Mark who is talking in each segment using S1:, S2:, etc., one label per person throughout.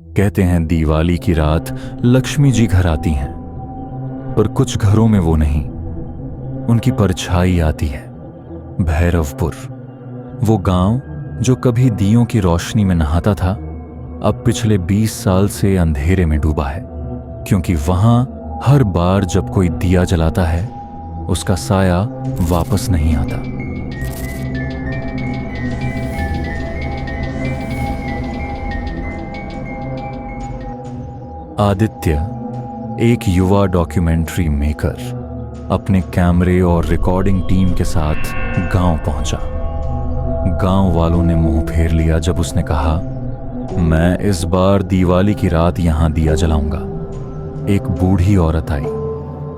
S1: कहते हैं दिवाली की रात लक्ष्मी जी घर आती हैं, पर कुछ घरों में वो नहीं, उनकी परछाई आती है। भैरवपुर, वो गांव जो कभी दियों की रोशनी में नहाता था, अब पिछले 20 साल से अंधेरे में डूबा है, क्योंकि वहां हर बार जब कोई दिया जलाता है उसका साया वापस नहीं आता। आदित्य, एक युवा डॉक्यूमेंट्री मेकर, अपने कैमरे और रिकॉर्डिंग टीम के साथ गांव पहुंचा। गांव वालों ने मुंह फेर लिया जब उसने कहा, मैं इस बार दिवाली की रात यहां दिया जलाऊंगा। एक बूढ़ी औरत आई,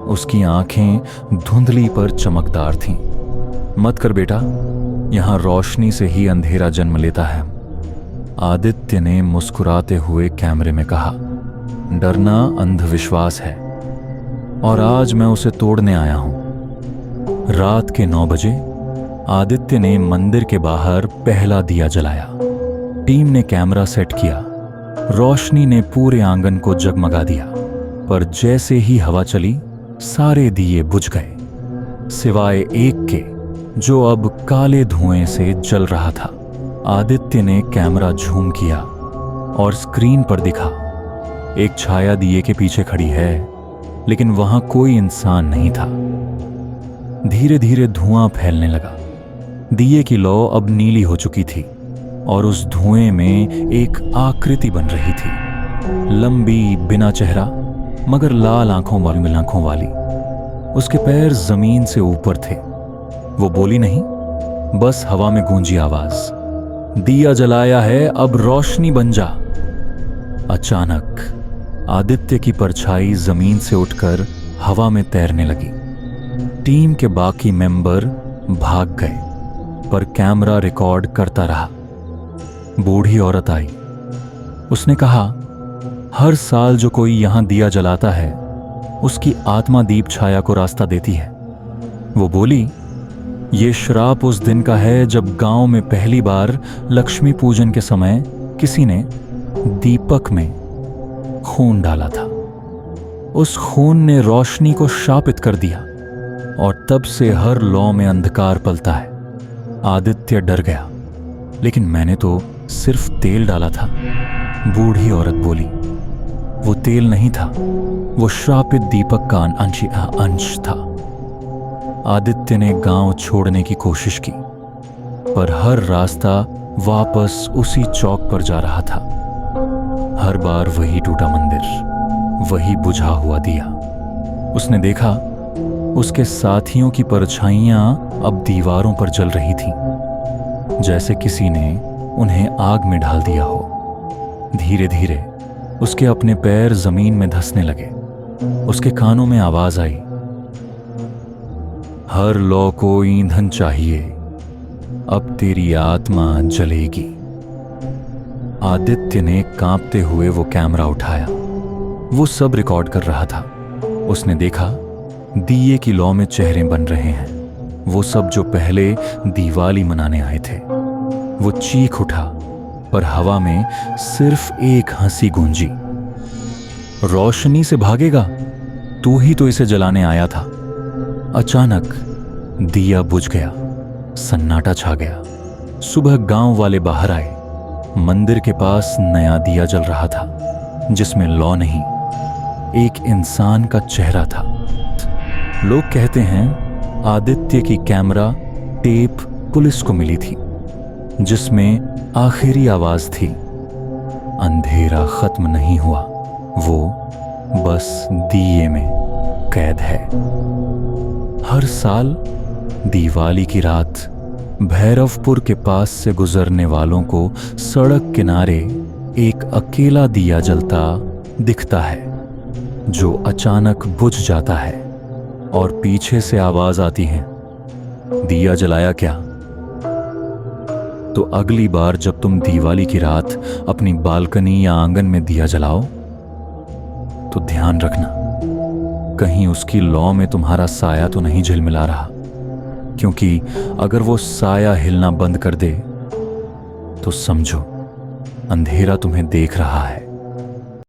S1: उसकी आंखें धुंधली पर चमकदार थीं। मत कर बेटा, यहां रोशनी से ही अंधेरा जन्म लेता है। आदित्य ने मुस्कुराते हुए कैमरे में कहा, डरना अंधविश्वास है और आज मैं उसे तोड़ने आया हूं। रात के 9 बजे आदित्य ने मंदिर के बाहर पहला दिया जलाया। टीम ने कैमरा सेट किया। रोशनी ने पूरे आंगन को जगमगा दिया, पर जैसे ही हवा चली सारे दिए बुझ गए, सिवाय एक के जो अब काले धुएं से जल रहा था। आदित्य ने कैमरा झूम किया और स्क्रीन पर दिखा, एक छाया दिए के पीछे खड़ी है, लेकिन वहां कोई इंसान नहीं था। धीरे धीरे धुआं फैलने लगा। दिए की लौ अब नीली हो चुकी थी और उस धुएं में एक आकृति बन रही थी, लंबी, बिना चेहरा मगर लाल आंखों वाली। उसके पैर जमीन से ऊपर थे। वो बोली नहीं, बस हवा में गूंजी आवाज, दिया जलाया है, अब रोशनी बन जा। अचानक आदित्य की परछाई जमीन से उठकर हवा में तैरने लगी। टीम के बाकी मेंबर भाग गए, पर कैमरा रिकॉर्ड करता रहा। बूढ़ी औरत आई। उसने कहा, हर साल जो कोई यहां दिया जलाता है उसकी आत्मा दीप छाया को रास्ता देती है। वो बोली, ये श्राप उस दिन का है जब गांव में पहली बार लक्ष्मी पूजन के समय किसी ने दीपक में खून डाला था। उस खून ने रोशनी को शापित कर दिया और तब से हर लौ में अंधकार पलता है। आदित्य डर गया, लेकिन मैंने तो सिर्फ तेल डाला था। बूढ़ी औरत बोली, वो तेल नहीं था, वो श्रापित दीपक का अंश था। आदित्य ने गांव छोड़ने की कोशिश की, पर हर रास्ता वापस उसी चौक पर जा रहा था। हर बार वही टूटा मंदिर, वही बुझा हुआ दिया। उसने देखा, उसके साथियों की परछाइयां अब दीवारों पर जल रही थीं, जैसे किसी ने उन्हें आग में डाल दिया हो। धीरे धीरे उसके अपने पैर जमीन में धंसने लगे। उसके कानों में आवाज आई, हर लौ को ईंधन चाहिए, अब तेरी आत्मा जलेगी। आदित्य ने कांपते हुए वो कैमरा उठाया। वो सब रिकॉर्ड कर रहा था। उसने देखा, दिए की लौ में चेहरे बन रहे हैं, वो सब जो पहले दिवाली मनाने आए थे। वो चीख उठा, पर हवा में सिर्फ एक हंसी गूंजी, रोशनी से भागेगा, तू ही तो इसे जलाने आया था। अचानक दिया बुझ गया, सन्नाटा छा गया। सुबह गांव वाले बाहर आए। मंदिर के पास नया दिया जल रहा था, जिसमें लौ नहीं, एक इंसान का चेहरा था। लोग कहते हैं आदित्य की कैमरा टेप पुलिस को मिली थी, जिसमें आखिरी आवाज थी, अंधेरा खत्म नहीं हुआ, वो बस दिए में कैद है। हर साल दिवाली की रात भैरवपुर के पास से गुजरने वालों को सड़क किनारे एक अकेला दिया जलता दिखता है, जो अचानक बुझ जाता है और पीछे से आवाज आती है, दिया जलाया क्या? तो अगली बार जब तुम दिवाली की रात अपनी बालकनी या आंगन में दिया जलाओ, तो ध्यान रखना, कहीं उसकी लौ में तुम्हारा साया तो नहीं झिलमिला रहा, क्योंकि अगर वो साया हिलना बंद कर दे तो समझो अंधेरा तुम्हें देख रहा है।